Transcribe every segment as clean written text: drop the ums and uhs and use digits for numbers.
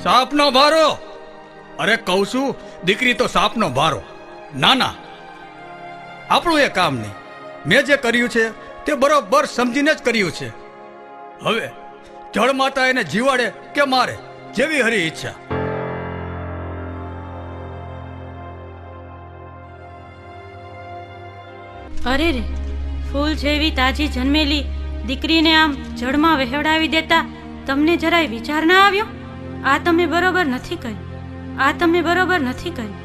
સાપનો ભારો. અરે કહું છું, દીકરી તો સાપનો ભારો. ના ના, આપણું એ કામ નહીં. મેં જે કર્યું છે તે બરોબર સમજીને જ કર્યું છે. હવે જળ માતા એને જીવાડે કે મારે, જેવી હરી ઈચ્છા. અરે રે, ફૂલ જેવી તાજી જન્મેલી દીકરીને આમ જળમાં વહેવડાવી દેતા તમને જરાય વિચાર ના આવ્યો? આ તમે બરોબર નથી કર્યું. આ તમે બરોબર નથી કર્યું.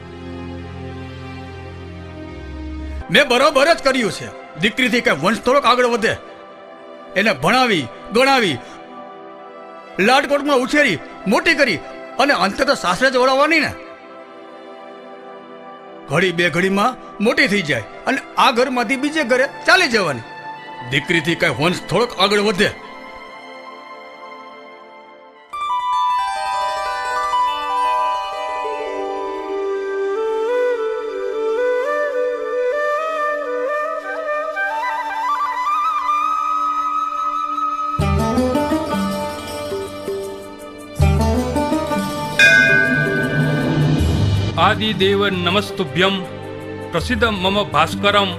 મેં બરોબર જ કર્યું છે. દીકરીથી કઈ વંશ થોડોક આગળ વધે. એને ભણાવી ગણાવી લાડકોટમાં ઉછેરી મોટી કરી અને અંતે તો સાસરે જ વળાવવાની ને. ઘડી બે ઘડીમાં મોટી થઈ જાય અને આ ઘરમાંથી બીજે ઘરે ચાલી જવાની. દીકરીથી કઈ વંશ થોડોક આગળ વધે. આદિદેવ નમસ્તુભ્યમ, પ્રસિદ્ધ મમ ભાસ્કરમ,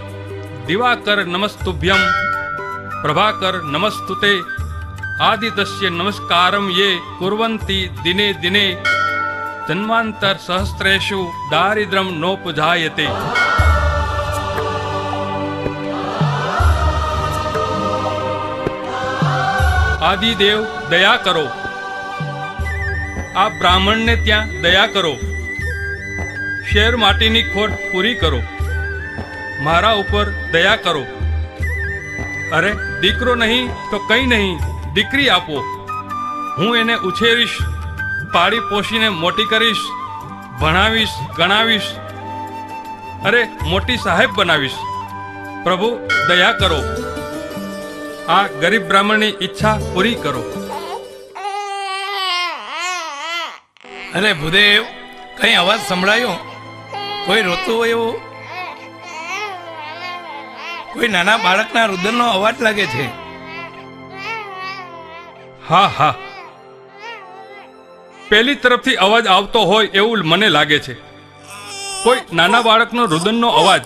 દિવાકર નમસ્તુભ્યમ, પ્રભાકર નમસ્તુતે, આદિત્ય નમસ્કારમ યે કુર્વંતિ દિને દિને જન્માંતર સહસ્ત્રેષુ દારિદ્રમ નોપજાયતે. આદિદેવ દયા કરો, આ બ્રાહ્મણને ત્યાં દયા કરો. શેર માટીની ખોટ પૂરી કરો. મારા ઉપર દયા કરો. અરે દીકરો નહીં તો કંઈ નહીં, દીકરી આપો. હું એને ઉછેરીશ, પાળી પોષીને મોટી કરીશ, ભણાવીશ ગણાવીશ, અરે મોટી સાહેબ બનાવીશ. પ્રભુ દયા કરો, આ ગરીબ બ્રાહ્મણની ઈચ્છા પૂરી કરો. અરે ભૂદેવ, કઈ અવાજ સંભળાયો? કોઈ રોતું હોય એવું? કોઈ નાના બાળકના રુદનનો અવાજ લાગે છે. હા હા, પેલી તરફથી અવાજ આવતો હોય એવું મને લાગે છે. કોઈ નાના બાળકનો રુદનનો અવાજ.